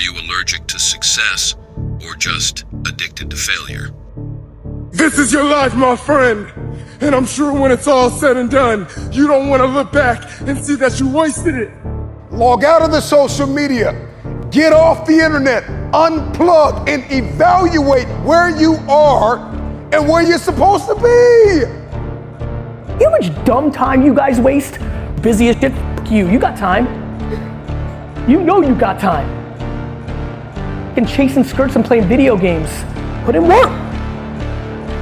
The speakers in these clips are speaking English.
you allergic to success or just addicted to failure? This is your life, my friend. And I'm sure when it's all said and done, you don't want to look back and see that you wasted it. Log out of the social media. Get off the internet. Unplug and evaluate where you are and where you're supposed to be. You know how much dumb time you guys waste? Busy as shit, f*** you. You got time. You know you got time. And chasing skirts and playing video games. Put in work.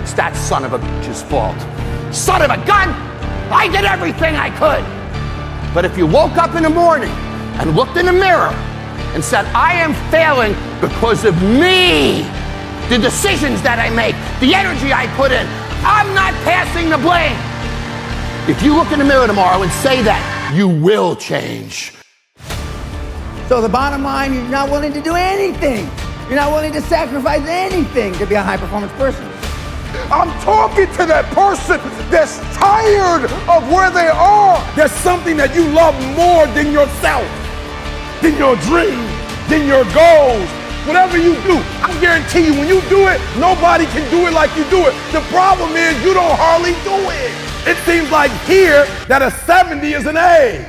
It's that son of a bitch's fault. Son of a gun! I did everything I could. But if you woke up in the morning and looked in the mirror and said, I am failing because of me, the decisions that I make, the energy I put in, I'm not passing the blame. If you look in the mirror tomorrow and say that, you will change. So the bottom line, you're not willing to do anything. You're not willing to sacrifice anything to be a high-performance person. I'm talking to that person that's tired of where they are. There's something that you love more than yourself, than your dreams, than your goals. Whatever you do, I guarantee you, when you do it, nobody can do it like you do it. The problem is you don't hardly do it. It seems like here that a 70 is an A.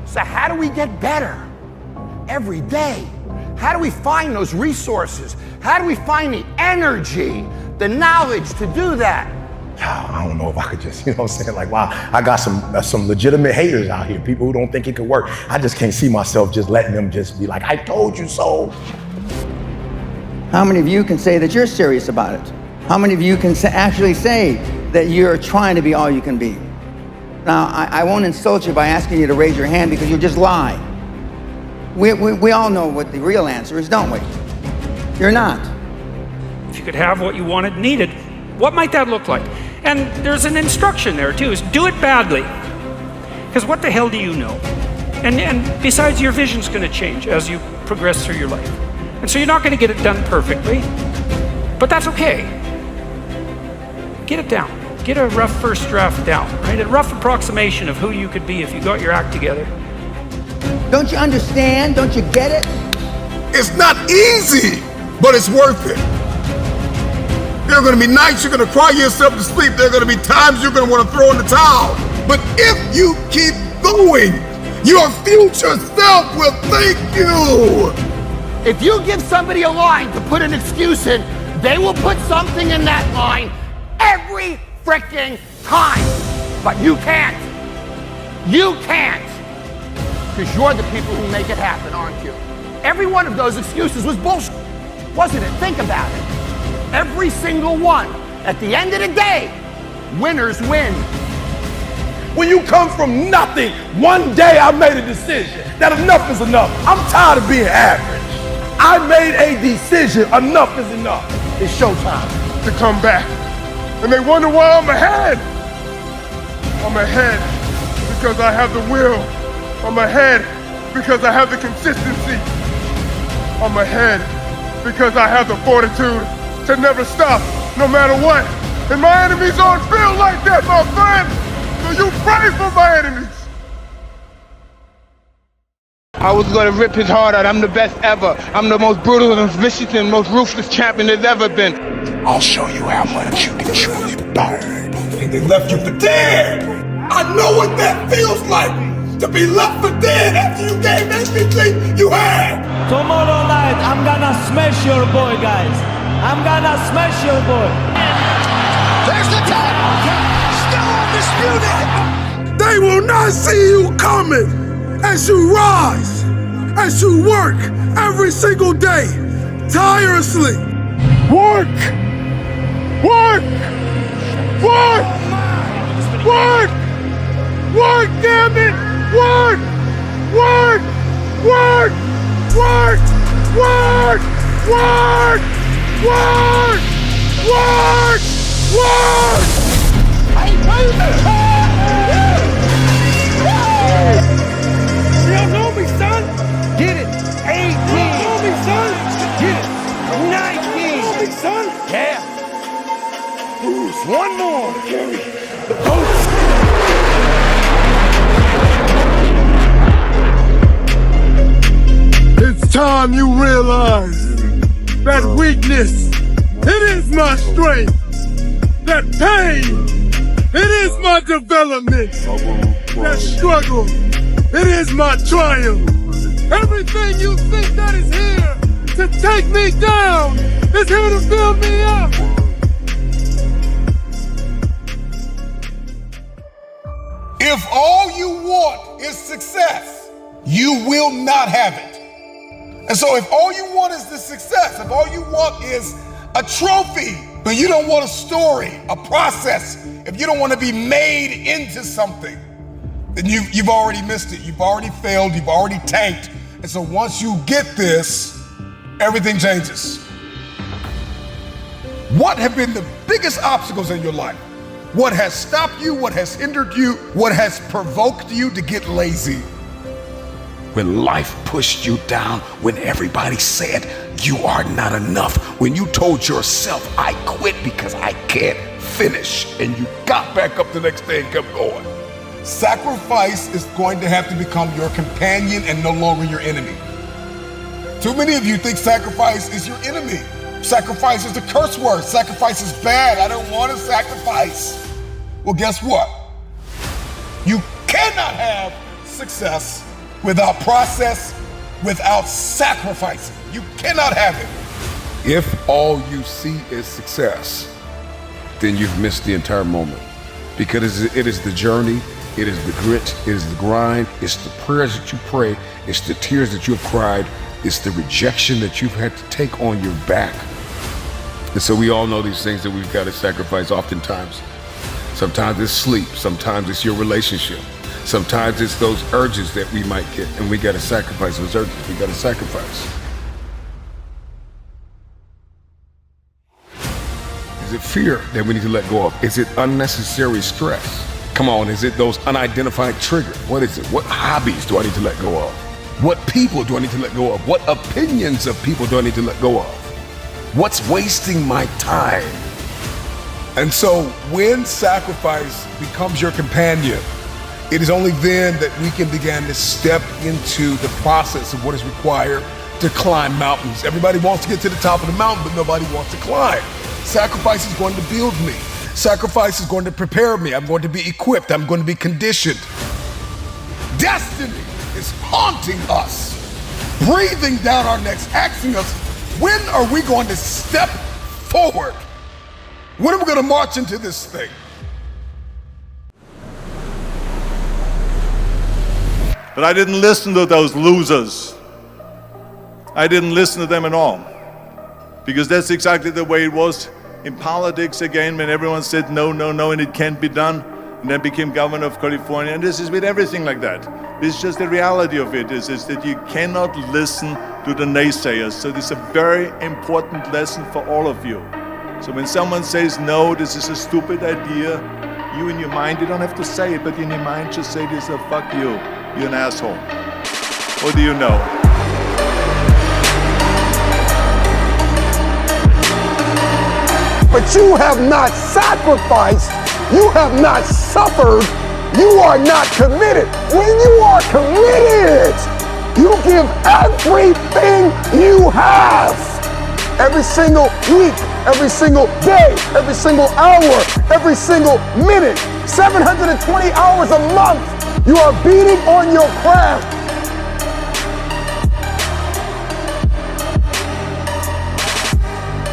So how do we get better every day? How do we find those resources? How do we find the energy, the knowledge to do that? I don't know if I could just, you know what I'm saying? Like, wow, I got some legitimate haters out here, people who don't think it could work. I just can't see myself just letting them just be like, I told you so. How many of you can say that you're serious about it? How many of you can actually say that you're trying to be all you can be? Now, I won't insult you by asking you to raise your hand because you'll just lie. We all know what the real answer is, don't we? You're not. If you could have what you wanted and needed, what might that look like? And there's an instruction there too, is do it badly. Because what the hell do you know? And besides, your vision's gonna change as you progress through your life. And so you're not gonna get it done perfectly, but that's okay. Get it down. Get a rough first draft down, right? A rough approximation of who you could be if you got your act together. Don't you understand? Don't you get it? It's not easy, but it's worth it. There are gonna be nights you're gonna cry yourself to sleep. There are gonna be times you're gonna wanna throw in the towel. But if you keep going, your future self will thank you. If you give somebody a line to put an excuse in, they will put something in that line every freaking time. But you can't. You can't. Because you're the people who make it happen, aren't you? Every one of those excuses was bullshit, wasn't it? Think about it. Every single one. At the end of the day, winners win. When you come from nothing, one day I made a decision that enough is enough. I'm tired of being average. I made a decision, enough is enough. It's showtime to come back. And they wonder why I'm ahead. I'm ahead because I have the will. I'm ahead because I have the consistency. I'm ahead because I have the fortitude to never stop, no matter what. And my enemies don't feel like that, my friend. So you pray for my enemies. I was gonna rip his heart out. I'm the best ever. I'm the most brutal and vicious and most ruthless champion there's ever been. I'll show you how much you can truly burn. And they left you for dead. I know what that feels like, to be left for dead after you gave everything you had. Tomorrow night, I'm gonna smash your boy, guys. I'm gonna smash your boy. There's the title. Still undisputed. They will not see you coming as you rise, as you work every single day, tirelessly. Work! Work! Work! Work! Work, damn it! Work! Work! Work! Work! Work! Work! Work! Work! Work! You don't know me, son? Get it. 18. You don't know me, son? Get it. 19. You don't know me, son? Yeah. Who's one more to carry the post? time you realize that weakness, it is my strength. That pain, it is my development. That struggle, it is my triumph. Everything you think that is here to take me down is here to build me up. If all you want is success, you will not have it. And so if all you want is the success, if all you want is a trophy, but you don't want a story, a process, if you don't want to be made into something, then you've already missed it. You've already failed, you've already tanked. And so once you get this, everything changes. What have been the biggest obstacles in your life? What has stopped you? What has hindered you? What has provoked you to get lazy? When life pushed you down, when everybody said you are not enough, when you told yourself, I quit because I can't finish, and you got back up the next day and kept going. Sacrifice is going to have to become your companion and no longer your enemy. Too many of you think sacrifice is your enemy. Sacrifice is a curse word. Sacrifice is bad. I don't want to sacrifice. Well, guess what? You cannot have success without process, without sacrificing. You cannot have it. If all you see is success, then you've missed the entire moment. Because it is the journey, it is the grit, it is the grind, it's the prayers that you pray, it's the tears that you've cried, it's the rejection that you've had to take on your back. And so we all know these things that we've got to sacrifice oftentimes. Sometimes it's sleep, sometimes it's your relationship, sometimes it's those urges that we might get, and we got to sacrifice those urges, we got to sacrifice. Is it fear that we need to let go of? Is it unnecessary stress? Come on, is it those unidentified triggers? What is it? What hobbies do I need to let go of? What people do I need to let go of? What opinions of people do I need to let go of? What's wasting my time? And so when sacrifice becomes your companion, it is only then that we can begin to step into the process of what is required to climb mountains. Everybody wants to get to the top of the mountain, but nobody wants to climb. Sacrifice is going to build me. Sacrifice is going to prepare me. I'm going to be equipped. I'm going to be conditioned. Destiny is haunting us, breathing down our necks, asking us, when are we going to step forward? When are we going to march into this thing? But I didn't listen to those losers. I didn't listen to them at all. Because that's exactly the way it was in politics again, when everyone said no, no, no, and it can't be done, and then became governor of California. And this is with everything like that. This is just the reality of it, is that you cannot listen to the naysayers. So this is a very important lesson for all of you. So when someone says, no, this is a stupid idea, you in your mind, you don't have to say it, but in your mind just say this, fuck you, you're an asshole. What do you know? But you have not sacrificed, you have not suffered, you are not committed. When you are committed, you give everything you have. Every single week, every single day, every single hour, every single minute, 720 hours a month, you are beating on your craft.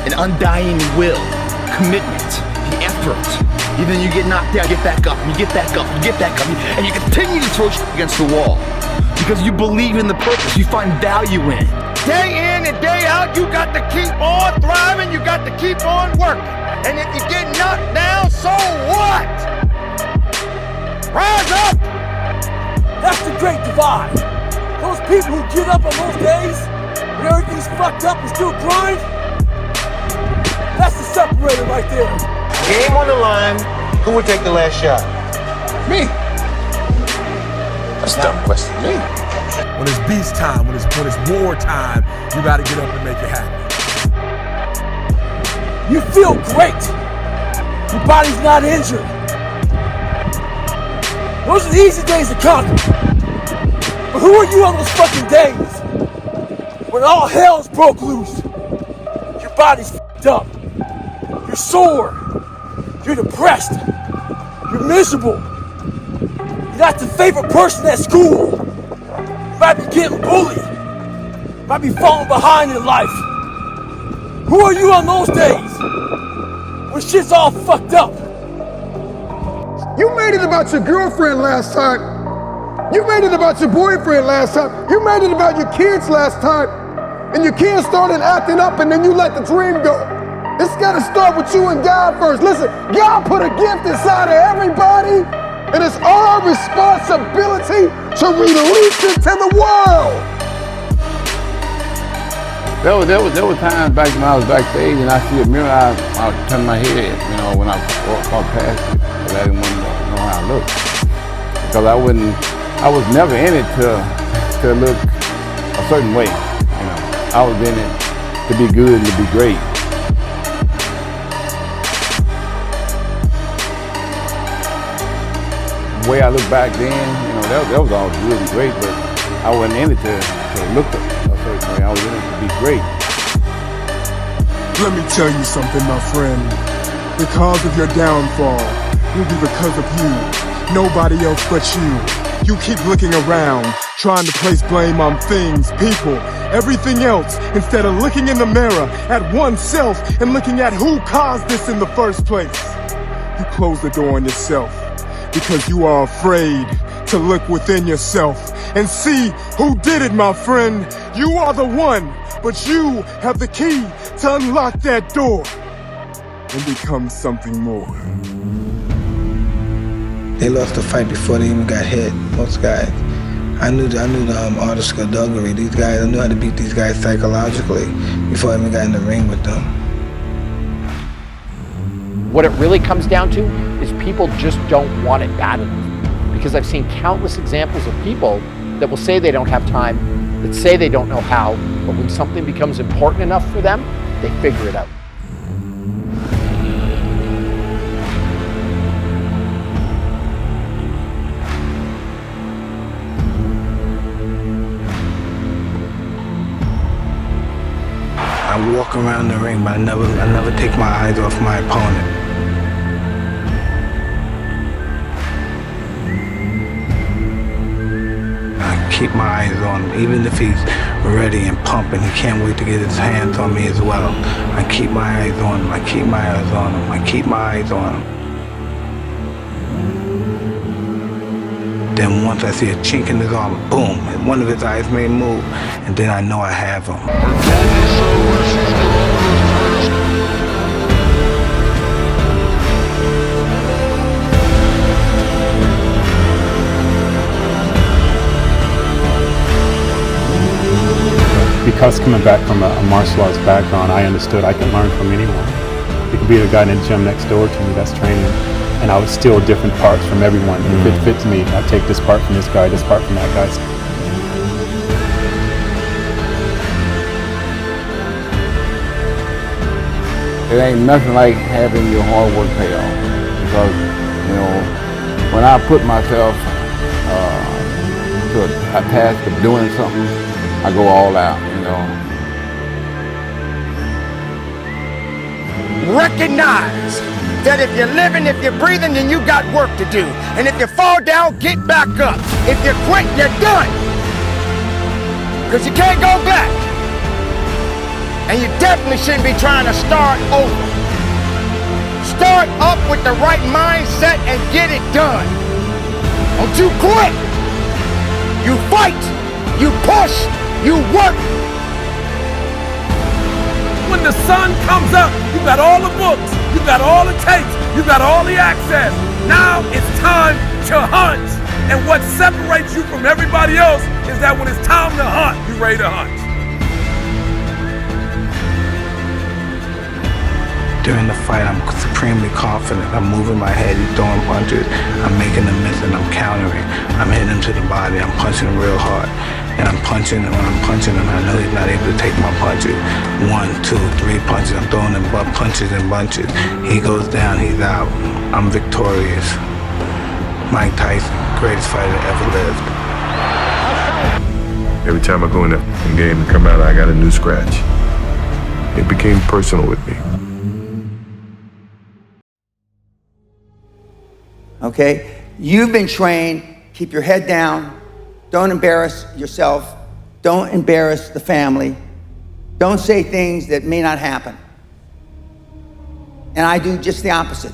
An undying will, commitment, the effort. Even you get knocked down, get back up, you get back up, you get back up, and you continue to throw shit against the wall. Because you believe in the purpose, you find value in it. Day in and day out, you got to keep on thriving, you got to keep on working. And if you get knocked down, so what? Rise up! That's the great divide. Those people who get up on those days when everything's fucked up and still grind, that's the separator right there. Game on the line, who would take the last shot? Me. That's a dumb question. Me. When it's beast time, when it's war time, you gotta get up and make it happen. You feel great. Your body's not injured. Those are the easy days to conquer. But who are you on those fucking days? When all hell's broke loose, your body's f***ed up. You're sore. You're depressed. You're miserable. You're not the favorite person at school. You might be getting bullied. You might be falling behind in life. Who are you on those days? When shit's all fucked up. You made it about your girlfriend last time. You made it about your boyfriend last time. You made it about your kids last time. And your kids started acting up and then you let the dream go. It's gotta start with you and God first. Listen, God put a gift inside of everybody and it's our responsibility to release it to the world. There were times back when I was backstage and I see a mirror, I'll turn my head, you know, when I walk past it, because I didn't want to know how I looked. Because I was never in it to look a certain way, you know. I was in it to be good and to be great. The way I look back then, you know, that was all good and great, but I wasn't in it to look a certain way. I was in it to be great. Let me tell you something, my friend. The cause of your downfall will be because of you. Nobody else but you. You keep looking around, trying to place blame on things, people, everything else, instead of looking in the mirror at oneself and looking at who caused this in the first place. You close the door on yourself because you are afraid to look within yourself and see who did it, my friend. You are the one, but you have the key to unlock that door and become something more. They lost the fight before they even got hit, most guys. I knew the art of skullduggery. These guys, I knew how to beat these guys psychologically before I even got in the ring with them. What it really comes down to is people just don't want it bad enough. Because I've seen countless examples of people that will say they don't have time, that say they don't know how, but when something becomes important enough for them, they figure it out. I walk around the ring, but I never take my eyes off my opponent. I keep my eyes on him, even if he's ready and pumping. He can't wait to get his hands on me as well. I keep my eyes on him, I keep my eyes on him, I keep my eyes on him. Then once I see a chink in his armor, boom, and one of his eyes may move, and then I know I have him. Because coming back from a martial arts background, I understood I can learn from anyone. It could be the guy in the gym next door to me that's training, and I would steal different parts from everyone. If it fits me, I take this part from this guy, this part from that guy. It ain't nothing like having your hard work pay off. Because, you know, when I put myself to a task of doing something, I go all out, you know. Recognize that if you're living, if you're breathing, then you got work to do. And if you fall down, get back up. If you quit, you're done. Because you can't go back. And you definitely shouldn't be trying to start over. Start up with the right mindset and get it done. Don't you quit. You fight. You push. You work. When the sun comes up, you got all the books, you got all the tapes, you got all the access. Now it's time to hunt. And what separates you from everybody else is that when it's time to hunt, you're ready to hunt. During the fight, I'm supremely confident. I'm moving my head, he's throwing punches. I'm making them miss and I'm countering. I'm hitting him to the body, I'm punching him real hard. And I'm punching, and when I'm punching him, I know he's not able to take my punches. 1, 2, 3 punches. I'm throwing him punches in bunches. He goes down, he's out. I'm victorious. Mike Tyson, greatest fighter that ever lived. Every time I go in that game and come out, I got a new scratch. It became personal with me. Okay? You've been trained, keep your head down, don't embarrass yourself, don't embarrass the family, don't say things that may not happen. And I do just the opposite.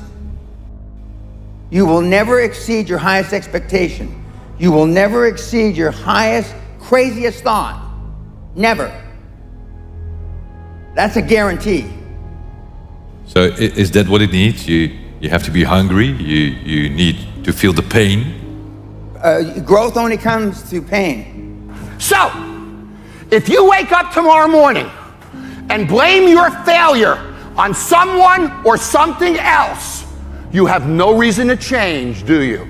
You will never exceed your highest expectation. You will never exceed your highest, craziest thought. Never. That's a guarantee. So is that what it needs? You have to be hungry, you need to feel the pain. Growth only comes through pain. So, if you wake up tomorrow morning and blame your failure on someone or something else, you have no reason to change, do you?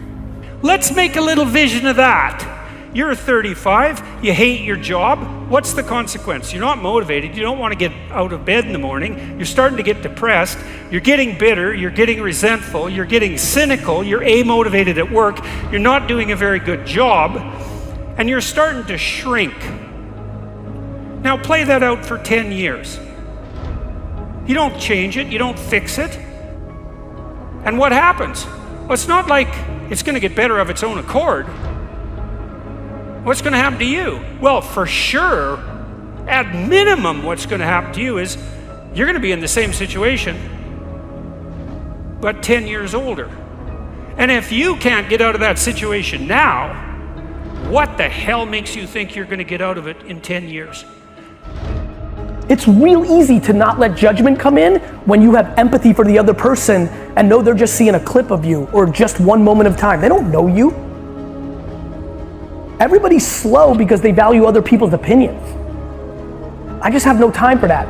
Let's make a little vision of that. You're 35, you hate your job. What's the consequence? You're not motivated, you don't want to get out of bed in the morning, you're starting to get depressed, you're getting bitter, you're getting resentful, you're getting cynical, you're amotivated at work, you're not doing a very good job, and you're starting to shrink. Now play that out for 10 years. You don't change it, you don't fix it. And what happens? Well, it's not like it's going to get better of its own accord. What's going to happen to you? Well, for sure, at minimum, what's going to happen to you is you're going to be in the same situation, but 10 years older. And if you can't get out of that situation now, what the hell makes you think you're going to get out of it in 10 years? It's real easy to not let judgment come in when you have empathy for the other person and know they're just seeing a clip of you or just one moment of time. They don't know you. Everybody's slow because they value other people's opinions. I just have no time for that.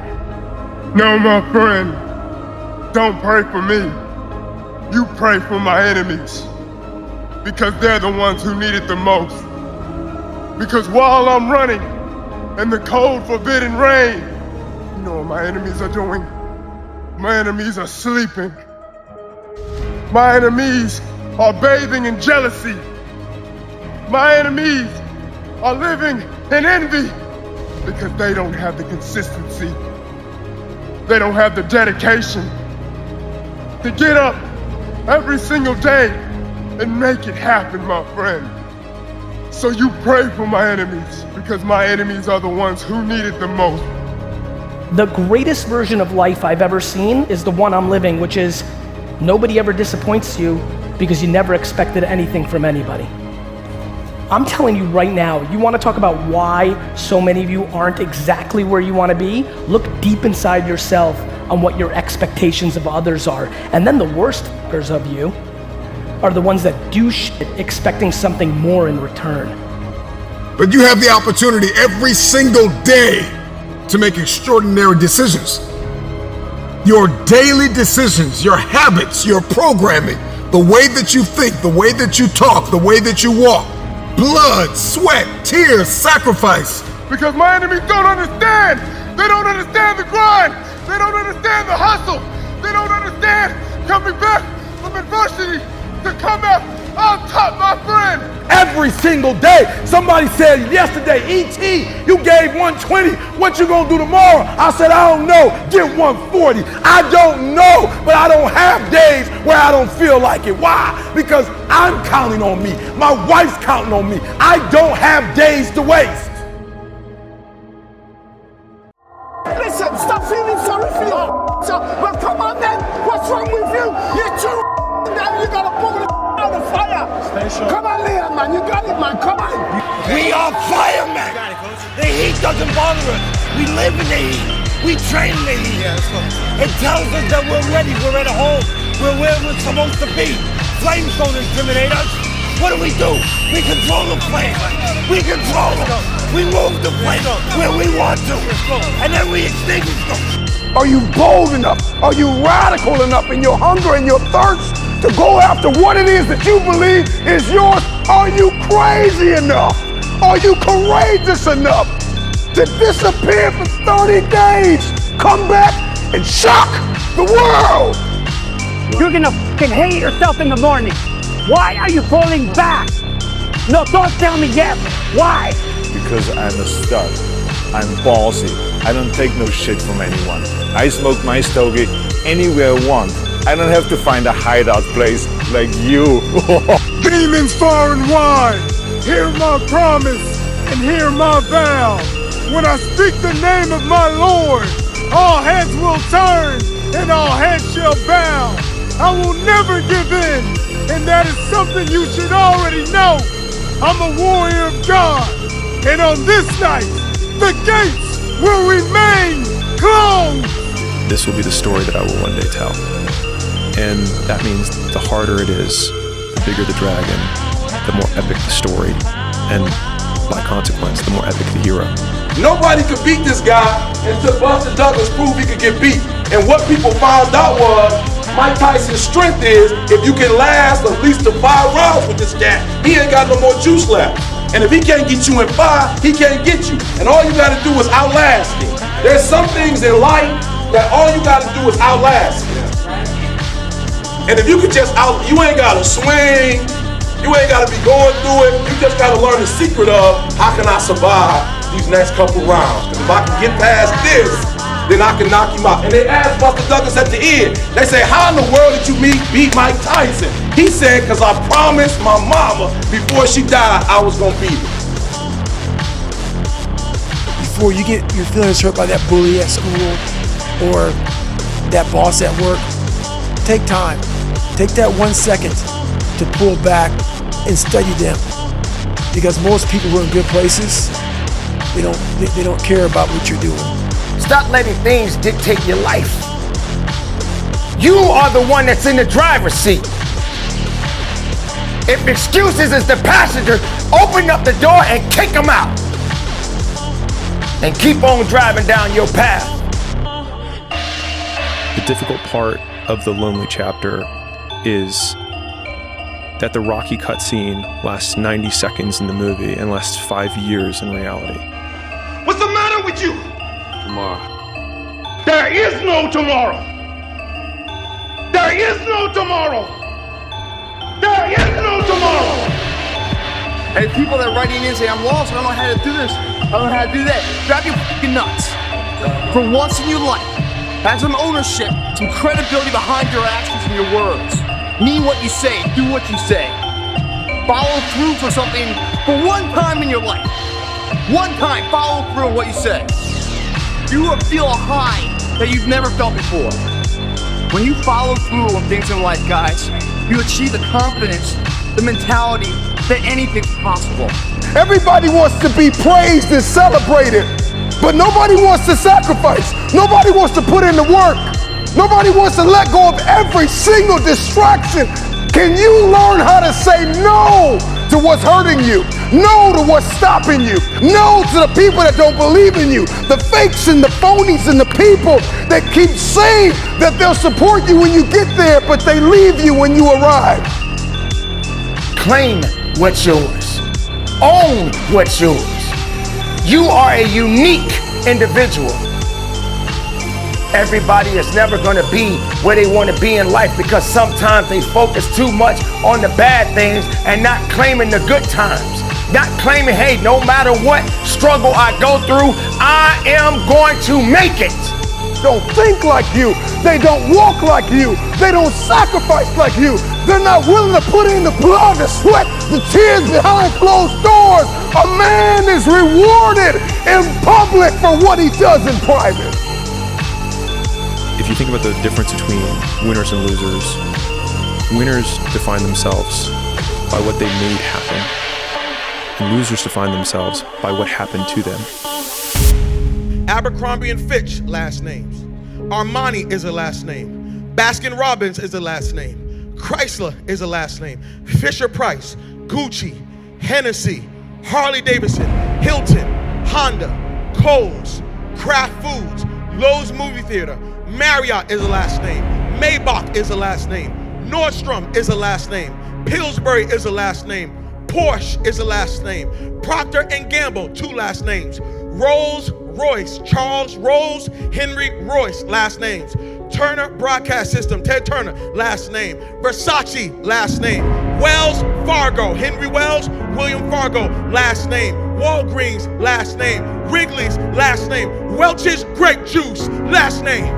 No, my friend, don't pray for me. You pray for my enemies because they're the ones who need it the most. Because while I'm running in the cold, forbidden rain, you know what my enemies are doing? My enemies are sleeping. My enemies are bathing in jealousy. My enemies are living in envy because they don't have the consistency. They don't have the dedication to get up every single day and make it happen, my friend. So you pray for my enemies because my enemies are the ones who need it the most. The greatest version of life I've ever seen is the one I'm living, which is nobody ever disappoints you because you never expected anything from anybody. I'm telling you right now, you want to talk about why so many of you aren't exactly where you want to be? Look deep inside yourself on what your expectations of others are. And then the worst fuckers of you are the ones that do shit expecting something more in return. But you have the opportunity every single day to make extraordinary decisions. Your daily decisions, your habits, your programming, the way that you think, the way that you talk, the way that you walk, blood, sweat, tears, sacrifice. Because my enemies don't understand. They don't understand the grind. They don't understand the hustle. They don't understand coming back from adversity to come out on top, my friend. Every single day. Somebody said yesterday, E.T., you gave 120. What you gonna do tomorrow? I said, I don't know. Get 140. I don't know, but I don't have days where I don't feel like it. Why? Because I'm counting on me. My wife's counting on me. I don't have days to waste. Listen, stop feeling sorry for you. Well, come on then. What's wrong with you? You're too down. You gotta pull the out of fire. Come on, Leon, man. You got it, man. Come on. We are firemen. The heat doesn't bother us. We live in the heat. We train in the heat. It tells us that we're ready. We're at home. We're where we're supposed to be. Flames don't intimidate us. What do? We control the flame. We control them. We move the flame where we want to. And then we extinguish them. Are you bold enough? Are you radical enough in your hunger and your thirst to go after what it is that you believe is yours? Are you crazy enough? Are you courageous enough to disappear for 30 days, come back and shock the world? You're gonna fucking hate yourself in the morning. Why are you falling back? No, don't tell me yes. Why? because I'm a stud. I'm ballsy. I don't take no shit from anyone. I smoke my stogie anywhere I want. I don't have to find a hideout place like you. Demons far and wide, hear my promise and hear my vow. When I speak the name of my Lord, all heads will turn and all heads shall bow. I will never give in, and that is something you should already know. I'm a warrior of God, and on this night, the gates will remain closed. This will be the story that I will one day tell. And that means the harder it is, the bigger the dragon, the more epic the story, and by consequence, the more epic the hero. Nobody could beat this guy until Buster Douglas proved he could get beat. And what people found out was Mike Tyson's strength is if you can last at least to 5 rounds with this guy, he ain't got no more juice left. And if he can't get you in 5, he can't get you. And all you gotta do is outlast him. There's some things in life that all you gotta do is outlast him. And if you could just you ain't gotta swing, you ain't gotta be going through it, you just gotta learn the secret of how can I survive these next couple rounds. Because if I can get past this, then I can knock him out. And they asked Buster Douglas at the end, they say, how in the world did you beat Mike Tyson? He said, because I promised my mama before she died I was gonna beat her. Before you get your feelings hurt by that bully at school or that boss at work, take time. Take that 1 second to pull back and study them. Because most people who are in good places, they don't care about what you're doing. Stop letting things dictate your life. You are the one that's in the driver's seat. If excuses is the passenger, open up the door and kick them out. And keep on driving down your path. The difficult part of the Lonely chapter is that the Rocky cutscene lasts 90 seconds in the movie and lasts 5 years in reality. What's the matter with you? Tomorrow. There is no tomorrow. There is no tomorrow. There is no tomorrow. And people that are writing in say, I'm lost, I don't know how to do this, I don't know how to do that. Grab your fucking nuts. For once in your life, have some ownership, some credibility behind your actions and your words. Mean what you say, do what you say. Follow through for something for one time in your life. One time, follow through on what you say. You will feel a high that you've never felt before. When you follow through on things in life, guys, you achieve the confidence, the mentality that anything's possible. Everybody wants to be praised and celebrated, but nobody wants to sacrifice. Nobody wants to put in the work. Nobody wants to let go of every single distraction. Can you learn how to say no to what's hurting you? No to what's stopping you? No to the people that don't believe in you? The fakes and the phonies and the people that keep saying that they'll support you when you get there, but they leave you when you arrive. Claim what's yours. Own what's yours. You are a unique individual. Everybody is never gonna be where they wanna be in life because sometimes they focus too much on the bad things and not claiming the good times. Not claiming, hey, no matter what struggle I go through, I am going to make it. Don't think like you. They don't walk like you. They don't sacrifice like you. They're not willing to put in the blood, the sweat, the tears behind closed doors. A man is rewarded in public for what he does in private. If you think about the difference between winners and losers, winners define themselves by what they made happen, and losers define themselves by what happened to them. Abercrombie and Fitch, last names. Armani is a last name. Baskin Robbins is a last name. Chrysler is a last name. Fisher Price, Gucci, Hennessy, Harley Davidson, Hilton, Honda, Kohl's, Kraft Foods, Lowe's Movie Theater, Marriott is a last name. Maybach is a last name. Nordstrom is a last name. Pillsbury is a last name. Porsche is a last name. Procter & Gamble, 2 last names. Rolls Royce, Charles Rolls Henry Royce, last names. Turner Broadcast System, Ted Turner, last name. Versace, last name. Wells Fargo, Henry Wells, William Fargo, last name. Walgreens, last name. Wrigley's, last name. Welch's Grape Juice, last name.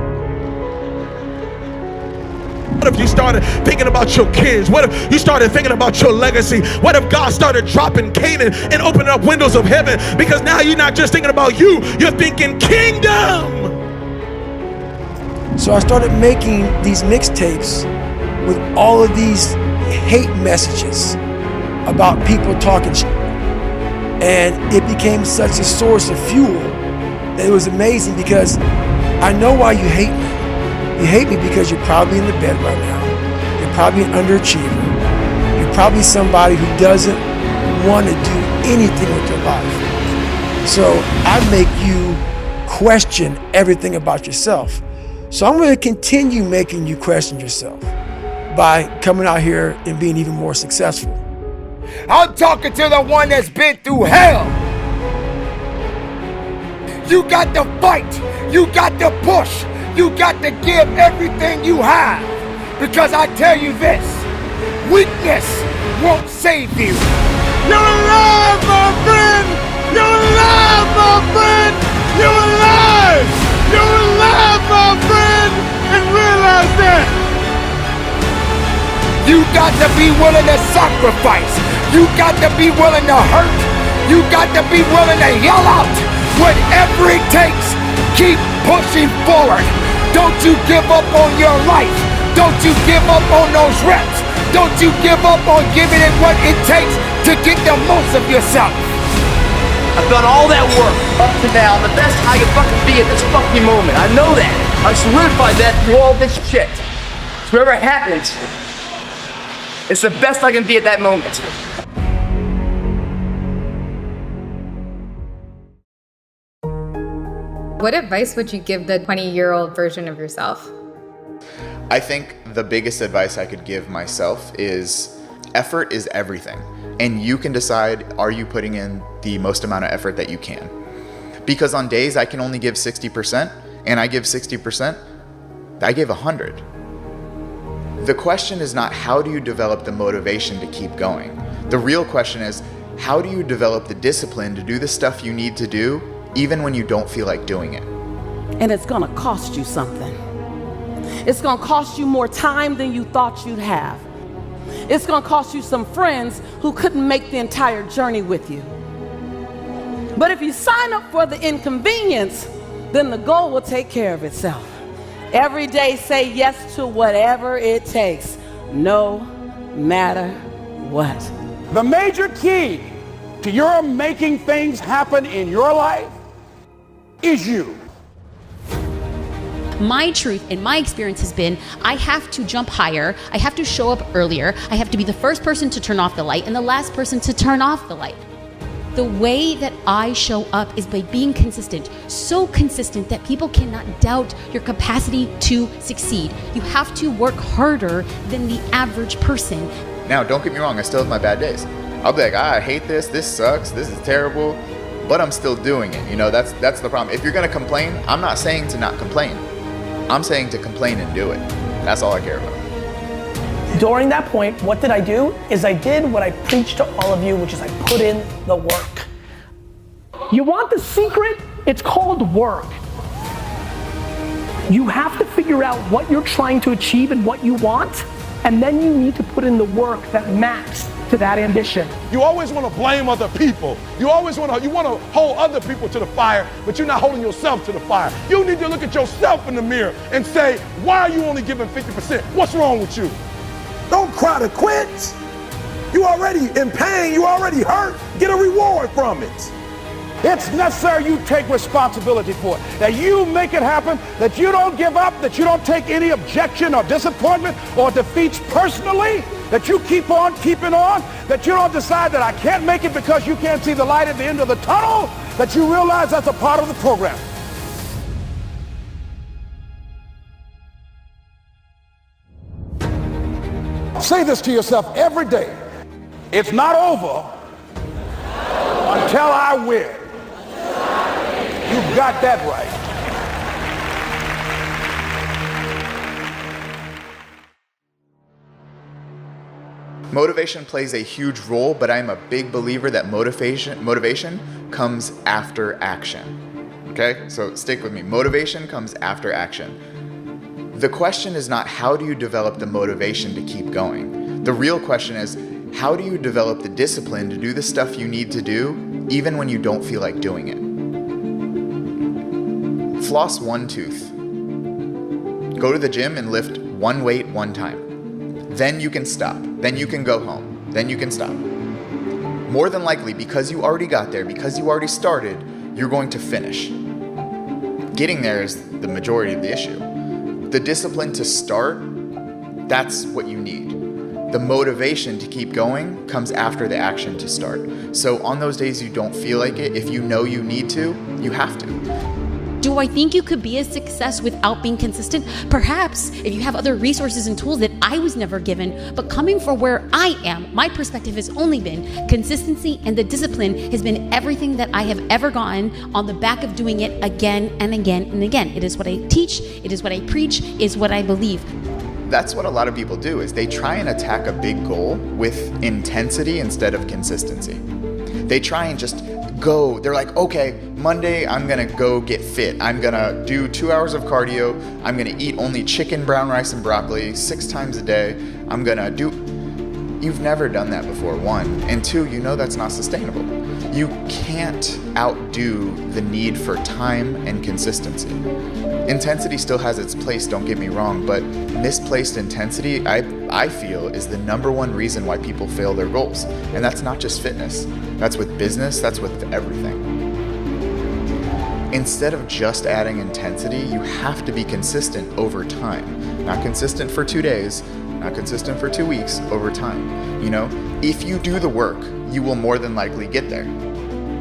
What if you started thinking about your kids? What if you started thinking about your legacy? What if God started dropping Canaan and opening up windows of heaven? Because now you're not just thinking about you, you're thinking kingdom. So I started making these mixtapes with all of these hate messages about people talking shit. And it became such a source of fuel that it was amazing, because I know why you hate me. You hate me because you're probably in the bed right now. You're probably an underachiever. You're probably somebody who doesn't want to do anything with their life. So I make you question everything about yourself. So I'm going to continue making you question yourself by coming out here and being even more successful. I'm talking to the one that's been through hell. You got to fight. You got to push. You got to give everything you have. Because I tell you this, weakness won't save you. You're alive, my friend! You're alive, my friend! You're alive! You're alive, my friend! And realize that. You got to be willing to sacrifice. You got to be willing to hurt. You got to be willing to yell out. Whatever it takes, keep pushing forward. Don't you give up on your life. Don't you give up on those reps. Don't you give up on giving it what it takes to get the most of yourself. I've done all that work up to now, the best I can fucking be at this fucking moment. I know that. I've solidified that through all this shit. So whatever happens, it's the best I can be at that moment. What advice would you give the 20-year-old version of yourself? I think the biggest advice I could give myself is effort is everything. And you can decide, are you putting in the most amount of effort that you can? Because on days I can only give 60% and I give 60%, I give 100. The question is not how do you develop the motivation to keep going? The real question is how do you develop the discipline to do the stuff you need to do even when you don't feel like doing it? And it's gonna cost you something. It's gonna cost you more time than you thought you'd have. It's gonna cost you some friends who couldn't make the entire journey with you. But if you sign up for the inconvenience, then the goal will take care of itself. Every day say yes to whatever it takes, no matter what. The major key to your making things happen in your life is you. My truth and my experience has been I have to jump higher, I have to show up earlier, I have to be the first person to turn off the light and the last person to turn off the light. The way that I show up is by being consistent, so consistent that people cannot doubt your capacity to succeed. You have to work harder than the average person. Now, don't get me wrong, I still have my bad days. I'll be like, I hate this sucks, this is terrible, but I'm still doing it. You know, that's the problem. If you're gonna complain, I'm not saying to not complain. I'm saying to complain and do it. That's all I care about. During that point, what did I do? Is I did what I preached to all of you, which is I put in the work. You want the secret? It's called work. You have to figure out what you're trying to achieve and what you want, and then you need to put in the work that maps to that ambition. You always want to blame other people. You want to hold other people to the fire, but you're not holding yourself to the fire. You need to look at yourself in the mirror and say, why are you only giving 50%? What's wrong with you? Don't cry to quit. You already in pain, you already hurt. Get a reward from it. It's necessary you take responsibility for it, that you make it happen, that you don't give up, that you don't take any objection or disappointment or defeats personally, that you keep on keeping on, that you don't decide that I can't make it because you can't see the light at the end of the tunnel, that you realize that's a part of the program. Say this to yourself every day. It's not over until I win. You got that right. Motivation plays a huge role, but I'm a big believer that motivation comes after action. Okay, so stick with me. Motivation comes after action. The question is not how do you develop the motivation to keep going? The real question is how do you develop the discipline to do the stuff you need to do even when you don't feel like doing it? Floss one tooth. Go to the gym and lift one weight one time. Then you can stop. Then you can go home. Then you can stop. More than likely, because you already got there, because you already started, you're going to finish. Getting there is the majority of the issue. The discipline to start, that's what you need. The motivation to keep going comes after the action to start. So on those days you don't feel like it, if you know you need to, you have to. Do I think you could be a success without being consistent? Perhaps, if you have other resources and tools that I was never given, but coming from where I am, my perspective has only been consistency, and the discipline has been everything that I have ever gotten on the back of doing it again and again and again. It is what I teach, it is what I preach, is what I believe. That's what a lot of people do, is they try and attack a big goal with intensity instead of consistency. They try and just go. They're like, okay, Monday, I'm gonna go get fit. I'm gonna do 2 hours of cardio. I'm gonna eat only chicken, brown rice, and broccoli 6 times a day. I'm gonna do... You've never done that before, 1. And 2, you know that's not sustainable. You can't outdo the need for time and consistency. Intensity still has its place, don't get me wrong, but misplaced intensity, I feel, is the #1 reason why people fail their goals. And that's not just fitness. That's with business, that's with everything. Instead of just adding intensity, you have to be consistent over time. Not consistent for 2 days, not consistent for 2 weeks, over time. You know, if you do the work, you will more than likely get there.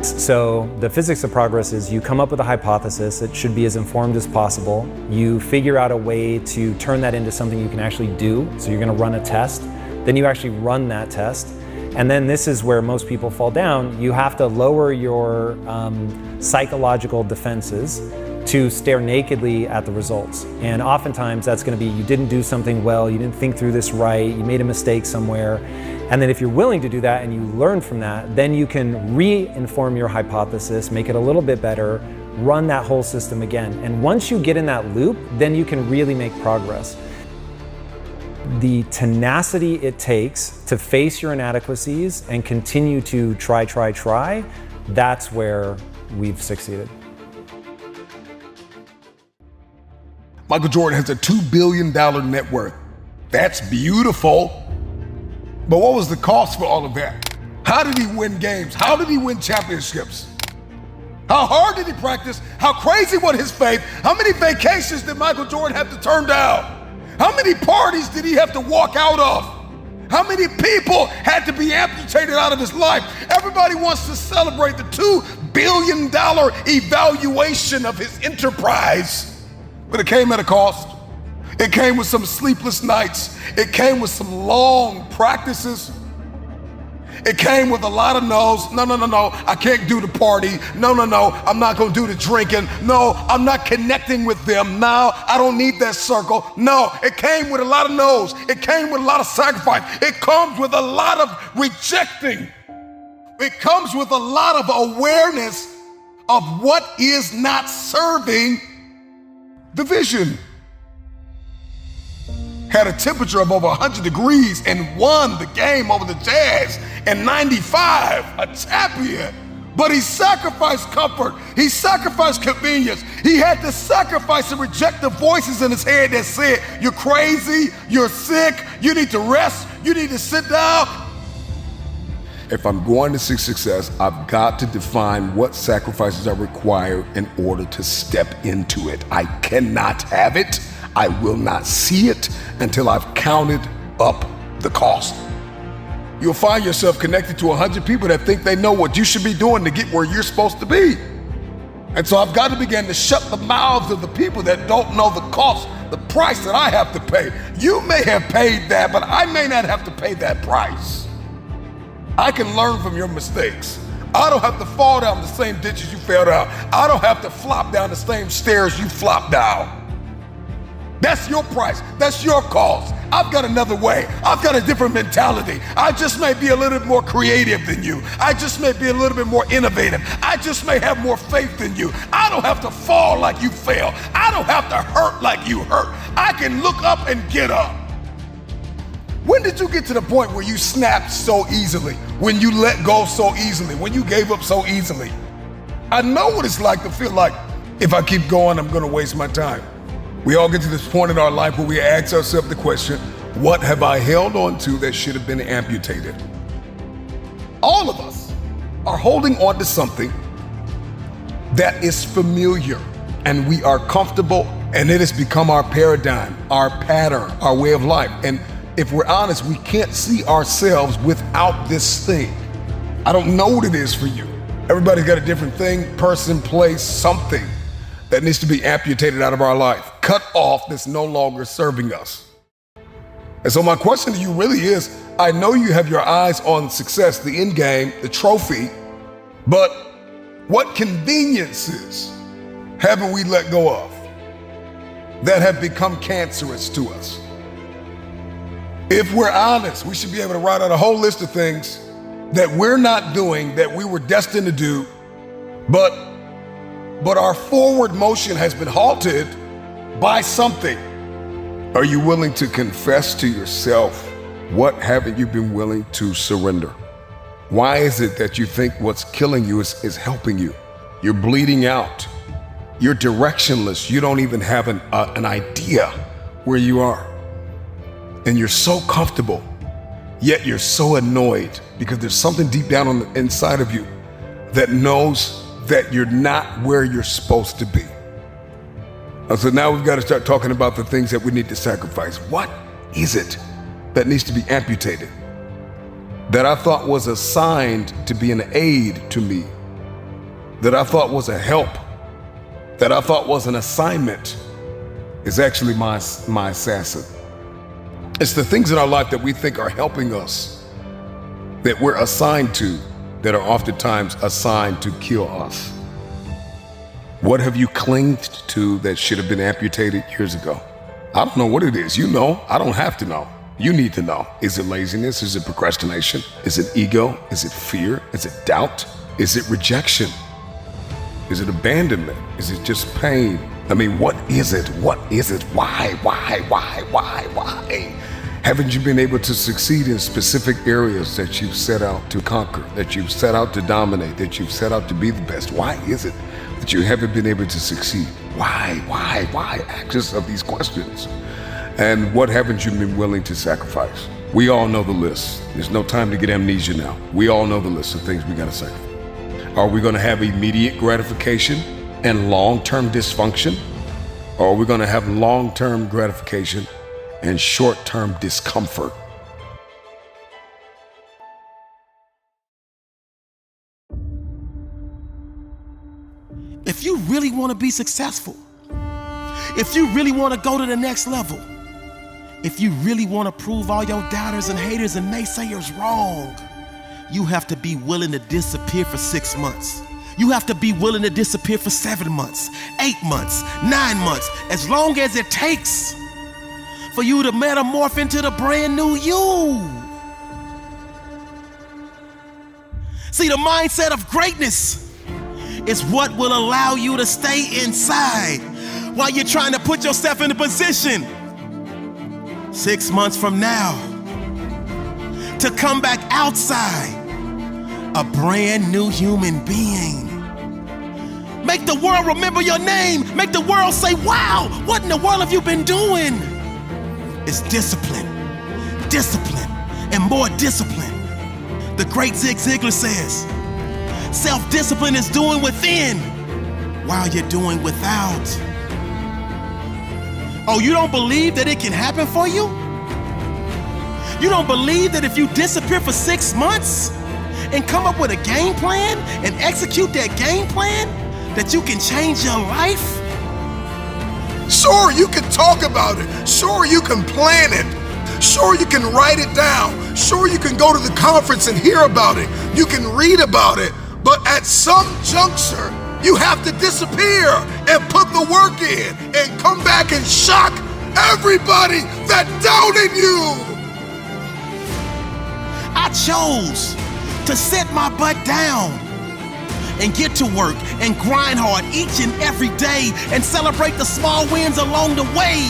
So the physics of progress is you come up with a hypothesis. It should be as informed as possible. You figure out a way to turn that into something you can actually do. So you're going to run a test. Then you actually run that test. And then this is where most people fall down. You have to lower your psychological defenses to stare nakedly at the results. And oftentimes that's going to be you didn't do something well, you didn't think through this right, you made a mistake somewhere. And then if you're willing to do that and you learn from that, then you can re-inform your hypothesis, make it a little bit better, run that whole system again. And once you get in that loop, then you can really make progress. The tenacity it takes to face your inadequacies and continue to try, that's where we've succeeded. Michael Jordan has a $2 billion net worth. That's beautiful. But what was the cost for all of that? How did he win games? How did he win championships? How hard did he practice? How crazy was his faith? How many vacations did Michael Jordan have to turn down? How many parties did he have to walk out of? How many people had to be amputated out of his life? Everybody wants to celebrate the $2 billion evaluation of his enterprise, but it came at a cost. It came with some sleepless nights. It came with some long practices. It came with a lot of no's. No, I can't do the party. No, I'm not gonna do the drinking. No, I'm not connecting with them. No, I don't need that circle. No, it came with a lot of no's. It came with a lot of sacrifice. It comes with a lot of rejecting. It comes with a lot of awareness of what is not serving the vision. Had a temperature of over 100 degrees and won the game over the Jazz in '95, a champion. But he sacrificed comfort, he sacrificed convenience. He had to sacrifice and reject the voices in his head that said, you're crazy, you're sick, you need to rest, you need to sit down. If I'm going to seek success, I've got to define what sacrifices are required in order to step into it. I cannot have it. I will not see it until I've counted up the cost. You'll find yourself connected to 100 people that think they know what you should be doing to get where you're supposed to be. And so I've got to begin to shut the mouths of the people that don't know the cost, the price that I have to pay. You may have paid that, but I may not have to pay that price. I can learn from your mistakes. I don't have to fall down the same ditches you fell down. I don't have to flop down the same stairs you flopped down. That's your price. That's your cost. I've got another way. I've got a different mentality. I just may be a little bit more creative than you. I just may be a little bit more innovative. I just may have more faith than you. I don't have to fall like you fell. I don't have to hurt like you hurt. I can look up and get up. When did you get to the point where you snapped so easily? When you let go so easily? When you gave up so easily? I know what it's like to feel like, if I keep going, I'm gonna waste my time. We all get to this point in our life where we ask ourselves the question, what have I held on to that should have been amputated? All of us are holding on to something that is familiar, and we are comfortable, and it has become our paradigm, our pattern, our way of life. And if we're honest, we can't see ourselves without this thing. I don't know what it is for you. Everybody's got a different thing, person, place, something that needs to be amputated out of our life, cut off, that's no longer serving us. And so my question to you really is, I know you have your eyes on success, the end game, the trophy, but what conveniences haven't we let go of that have become cancerous to us? If we're honest, we should be able to write out a whole list of things that we're not doing, that we were destined to do, but our forward motion has been halted by something. Are you willing to confess to yourself, what haven't you been willing to surrender? Why is it that you think what's killing you is helping you? You're bleeding out. You're directionless. You don't even have an idea where you are. And you're so comfortable, yet you're so annoyed because there's something deep down on the inside of you that knows that you're not where you're supposed to be. So now we've got to start talking about the things that we need to sacrifice. What is it that needs to be amputated? That I thought was assigned to be an aid to me, that I thought was a help, that I thought was an assignment, is actually my assassin. It's the things in our life that we think are helping us, that we're assigned to, that are oftentimes assigned to kill us. What have you clinged to that should have been amputated years ago? I don't know what it is. You know, I don't have to know. You need to know. Is it laziness? Is it procrastination? Is it ego? Is it fear? Is it doubt? Is it rejection? Is it abandonment? Is it just pain? I mean, what is it? What is it? Why? Haven't you been able to succeed in specific areas that you've set out to conquer, that you've set out to dominate, that you've set out to be the best? Why is it that you haven't been able to succeed? Why? Ask yourself these questions. And what haven't you been willing to sacrifice? We all know the list. There's no time to get amnesia now. We all know the list of things we gotta sacrifice. Are we gonna have immediate gratification and long-term dysfunction? Or are we gonna have long-term gratification and short-term discomfort? If you really want to be successful, if you really want to go to the next level, if you really want to prove all your doubters and haters and naysayers wrong, you have to be willing to disappear for 6 months. You have to be willing to disappear for 7 months, 8 months, 9 months, as long as it takes for you to metamorph into the brand new you. See, the mindset of greatness is what will allow you to stay inside while you're trying to put yourself in a position 6 months from now to come back outside a brand new human being. Make the world remember your name. Make the world say, wow, what in the world have you been doing? It's discipline, and more discipline. The great Zig Ziglar says, self-discipline is doing within while you're doing without. Oh, you don't believe that it can happen for you? You don't believe that if you disappear for 6 months and come up with a game plan and execute that game plan, that you can change your life? Sure, you can talk about it. Sure, you can plan it. Sure, you can write it down. Sure, you can go to the conference and hear about it. You can read about it. But at some juncture, you have to disappear and put the work in and come back and shock everybody that doubted you. I chose to sit my butt down and get to work and grind hard each and every day and celebrate the small wins along the way.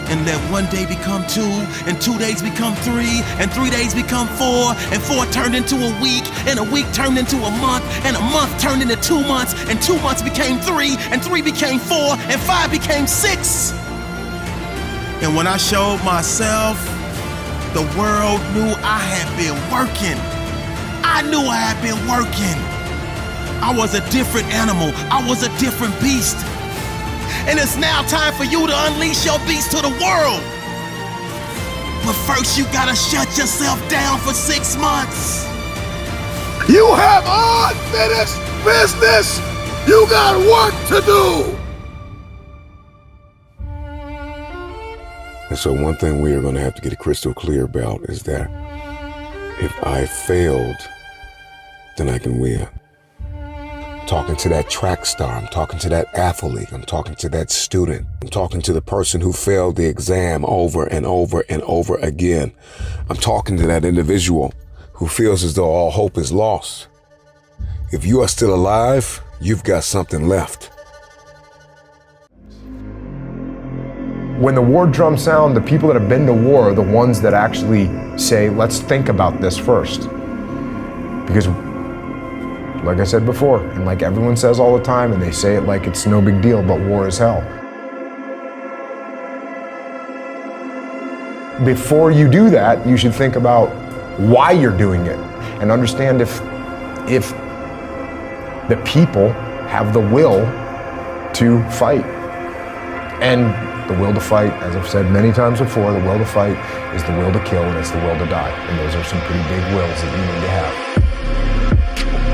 And let one day become 2, and 2 days become 3, and 3 days become 4, and 4 turned into a week, and a week turned into a month, and a month turned into 2 months, and 2 months became 3, and 3 became 4, and 5 became 6. And when I showed myself, the world knew I had been working. I knew I had been working. I was a different animal. I was a different beast. And it's now time for you to unleash your beast to the world. But first you gotta shut yourself down for 6 months. You have unfinished business. You got work to do. And so one thing we are going to have to get crystal clear about is that if I failed, then I can win. I'm talking to that track star, I'm talking to that athlete, I'm talking to that student, I'm talking to the person who failed the exam over and over and over again. I'm talking to that individual who feels as though all hope is lost. If you are still alive, you've got something left. When the war drums sound, the people that have been to war are the ones that actually say, let's think about this first. Because, like I said before, and like everyone says all the time, and they say it like it's no big deal, but war is hell. Before you do that, you should think about why you're doing it, and understand if the people have the will to fight. And the will to fight, as I've said many times before, the will to fight is the will to kill, and it's the will to die. And those are some pretty big wills that you need to have.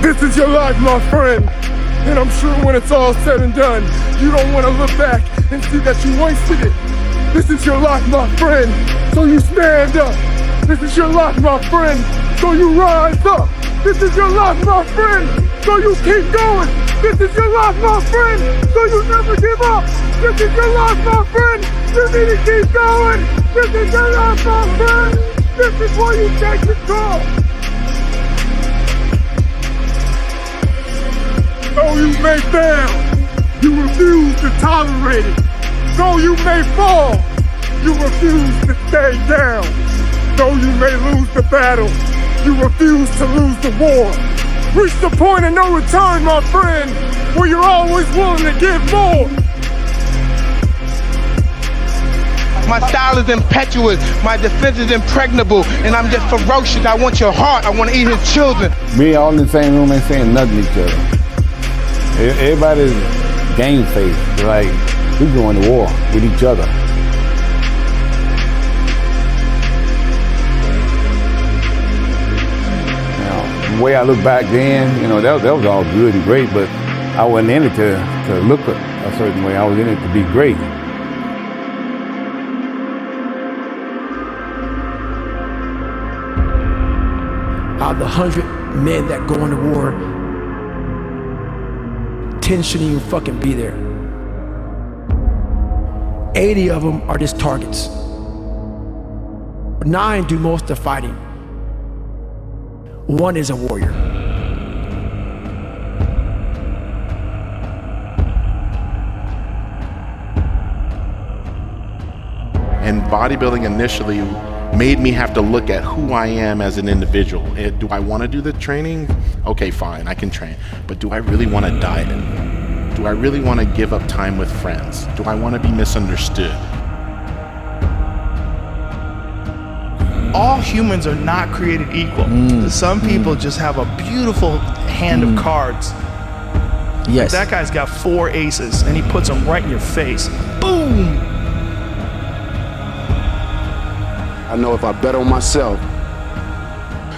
This is your life, my friend. And I'm sure when it's all said and done, you don't want to look back and see that you wasted it. This is your life, my friend, so you stand up. This is your life, my friend, so you rise up. This is your life, my friend, so you keep going. This is your life, my friend, so you never give up. This is your life, my friend, you need to keep going. This is your life, my friend, this is where you take control. Though you may fail, you refuse to tolerate it. Though you may fall, you refuse to stay down. Though you may lose the battle, you refuse to lose the war. Reach the point of no return, my friend, where you're always willing to give more. My style is impetuous, my defense is impregnable, and I'm just ferocious. I want your heart, I want to eat his children. We all in the same room ain't saying nothing to each other. Everybody's game face, like we're going to war with each other. Now, the way I look back then, you know, that was all good and great, but I wasn't in it to look a certain way. I was in it to be great. Out of the 100 men that go into war, 10 shouldn't even fucking be there. 80 of them are just targets. 9 do most of the fighting. 1 is a warrior. And bodybuilding initially made me have to look at who I am as an individual. Do I want to do the training? Okay, fine, I can train. But do I really want to diet? Do I really want to give up time with friends? Do I want to be misunderstood? All humans are not created equal. Some people just have a beautiful hand of cards. Yes. That guy's got 4 aces and he puts them right in your face. Boom! I know if I bet on myself,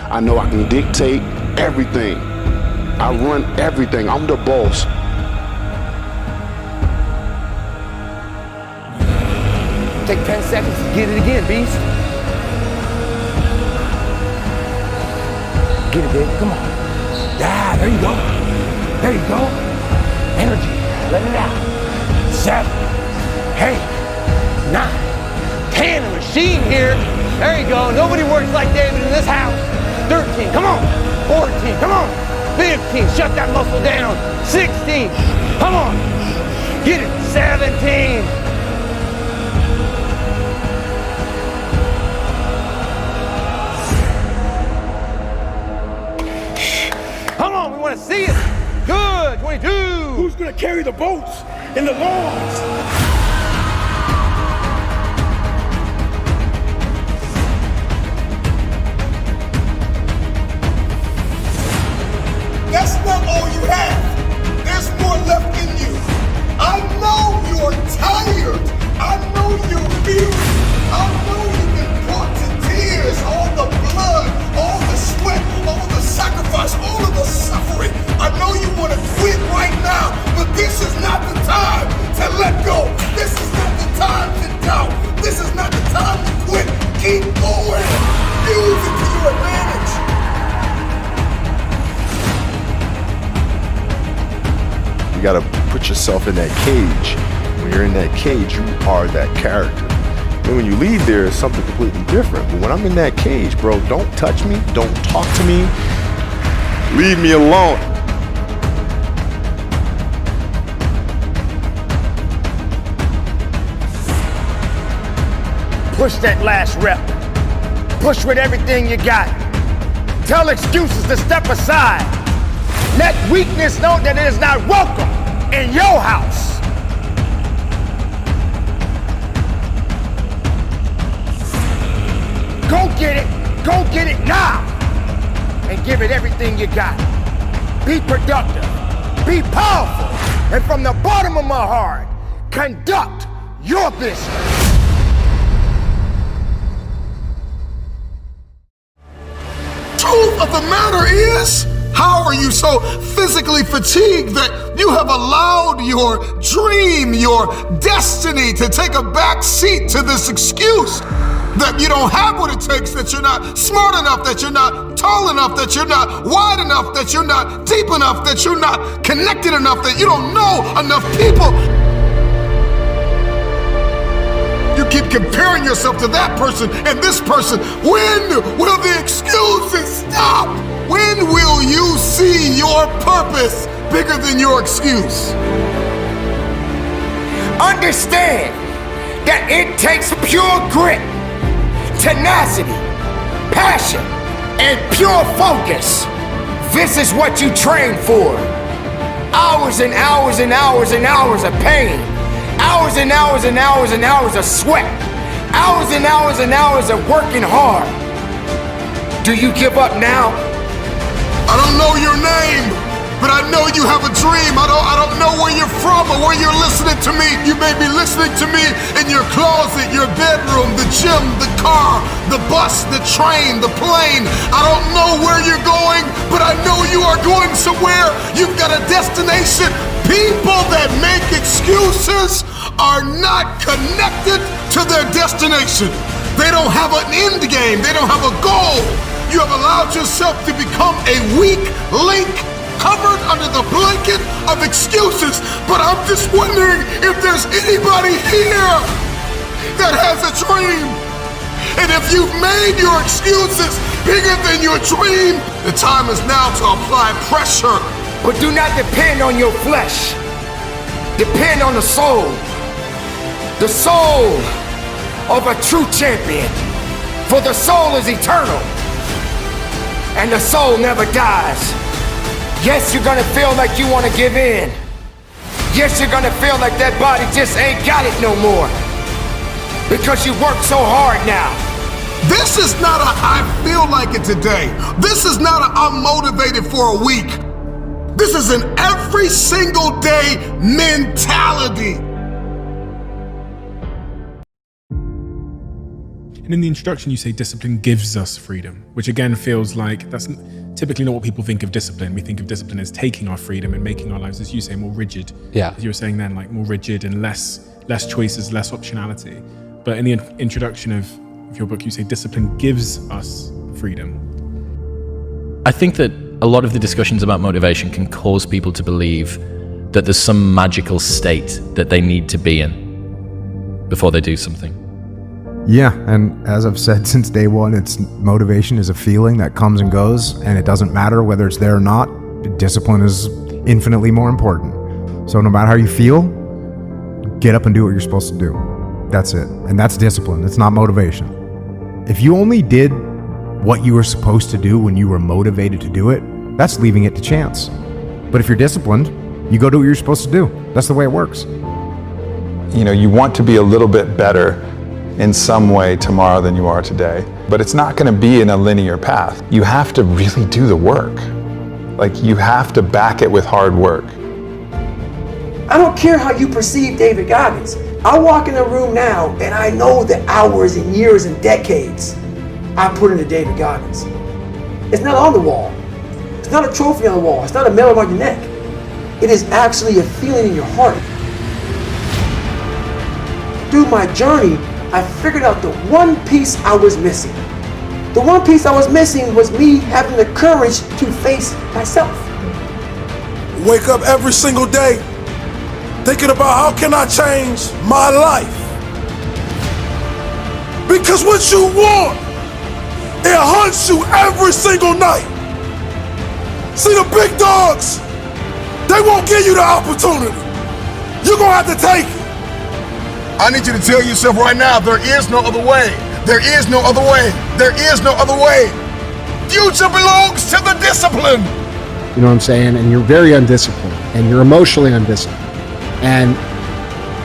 I know I can dictate everything. I run everything. I'm the boss. Take 10 seconds to get it again, beast. Get it, baby, come on. Yeah, there you go. There you go. Energy, let it out. 7, 8, 9, 10, a machine here. There you go. Nobody works like David in this house. 13, come on. 14, come on. 15, shut that muscle down. 16, come on. Get it. 17. Come on, we want to see it. Good, 22. Who's gonna carry the boats and the logs? That's not all you have. There's more left in you. I know you're tired. I know you're weary. I know you've been brought to tears. All the blood, all the sweat, all the sacrifice, all of the suffering. I know you want to quit right now, but this is not the time to let go. This is not the time to doubt. This is not the time to quit. Keep going. Use it to your advantage. You gotta put yourself in that cage. When you're in that cage, you are that character. And when you leave there, it's something completely different. But when I'm in that cage, bro, don't touch me, don't talk to me, leave me alone. Push that last rep. Push with everything you got. Tell excuses to step aside. Let weakness know that it is not welcome in your house. Go get it now. And give it everything you got. Be productive. Be powerful. And from the bottom of my heart, conduct your business. Truth of the matter is, how are you so physically fatigued that you have allowed your dream, your destiny to take a back seat to this excuse that you don't have what it takes, that you're not smart enough, that you're not tall enough, that you're not wide enough, that you're not deep enough, that you're not connected enough, that you don't know enough people? You keep comparing yourself to that person and this person. When will the excuses stop? When will you see your purpose bigger than your excuse? Understand that it takes pure grit, tenacity, passion, and pure focus. This is what you train for. Hours and hours and hours and hours of pain. Hours and hours and hours and hours of sweat. Hours and hours and hours of working hard. Do you give up now? I don't know your name, but I know you have a dream. I don't know where you're from or where you're listening to me. You may be listening to me in your closet, your bedroom, the gym, the car, the bus, the train, the plane. I don't know where you're going, but I know you are going somewhere. You've got a destination. People that make excuses are not connected to their destination. They don't have an end game. They don't have a goal. You have allowed yourself to become a weak link covered under the blanket of excuses. But I'm just wondering if there's anybody here that has a dream. And if you've made your excuses bigger than your dream, the time is now to apply pressure. But do not depend on your flesh. Depend on the soul. The soul of a true champion. For the soul is eternal. And the soul never dies. Yes, you're gonna feel like you wanna give in. Yes, you're gonna feel like that body just ain't got it no more. Because you work so hard now. This is not a I feel like it today. This is not a I'm motivated for a week. This is an every single day mentality. And in the introduction, you say discipline gives us freedom, which again feels like that's typically not what people think of discipline. We think of discipline as taking our freedom and making our lives, as you say, more rigid. Yeah. As you were saying then, like more rigid and less choices, less optionality. But in the introduction of your book, you say discipline gives us freedom. I think that a lot of the discussions about motivation can cause people to believe that there's some magical state that they need to be in. before they do something. Yeah, and as I've said since day one, it's motivation is a feeling that comes and goes, and it doesn't matter whether it's there or not. Discipline is infinitely more important. So no matter how you feel, get up and do what you're supposed to do. That's it. And that's discipline. It's not motivation. If you only did what you were supposed to do when you were motivated to do it, that's leaving it to chance. But if you're disciplined, you go do what you're supposed to do. That's the way it works. You know, you want to be a little bit better in some way tomorrow than you are today, but it's not going to be in a linear path. You have to really do the work. Like, you have to back it with hard work. I don't care how you perceive David Goggins. I walk in the room now and I know the hours and years and decades I put into David Goggins. It's not on the wall. It's not a trophy on the wall. It's not a medal on your neck. It is actually a feeling in your heart. Through my journey, I figured out the one piece I was missing. The one piece I was missing was me having the courage to face myself. Wake up every single day thinking about how can I change my life. Because what you want, it hunts you every single night. See, the big dogs, they won't give you the opportunity. You're gonna have to take it. I need you to tell yourself right now, there is no other way. There is no other way. There is no other way. Future belongs to the discipline. You know what I'm saying? And you're very undisciplined, and you're emotionally undisciplined. And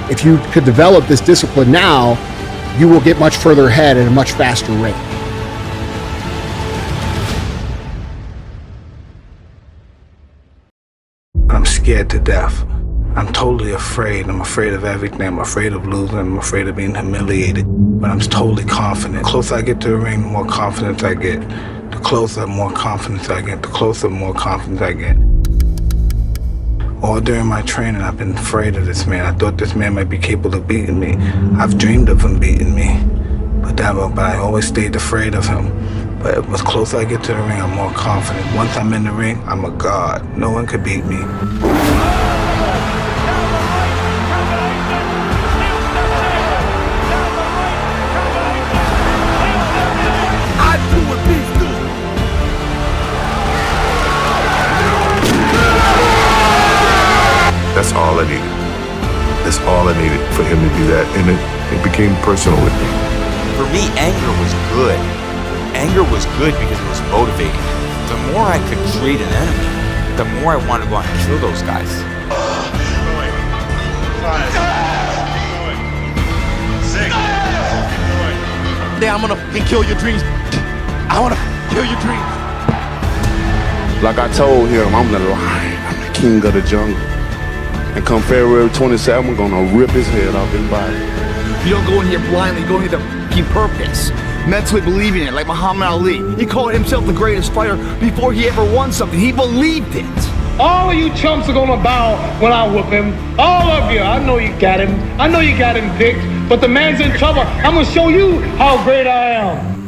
if you could develop this discipline now, you will get much further ahead at a much faster rate. I'm scared to death. I'm totally afraid. I'm afraid of everything. I'm afraid of losing. I'm afraid of being humiliated. But I'm totally confident. The closer I get to the ring, the more confidence I get. The closer, more confidence I get. The closer, more confidence I get. All during my training, I've been afraid of this man. I thought this man might be capable of beating me. I've dreamed of him beating me. But I always stayed afraid of him. But the closer I get to the ring, I'm more confident. Once I'm in the ring, I'm a god. No one could beat me. That's all I needed. That's all I needed for him to do that. And it became personal with me. For me, anger was good. Anger was good because it was motivating. The more I could create an enemy, the more I wanted to go out and kill those guys. I'm gonna kill your dreams. I wanna kill your dreams. Like I told him, I'm the lion. I'm the king of the jungle. And come February 27th, I'm gonna rip his head off his body. You don't go in here blindly, you go in here to purpose. Mentally believing it, like Muhammad Ali. He called himself the greatest fighter before he ever won something. He believed it. All of you chumps are gonna bow when I whoop him. All of you. I know you got him. I know you got him picked. But the man's in trouble. I'm gonna show you how great I am.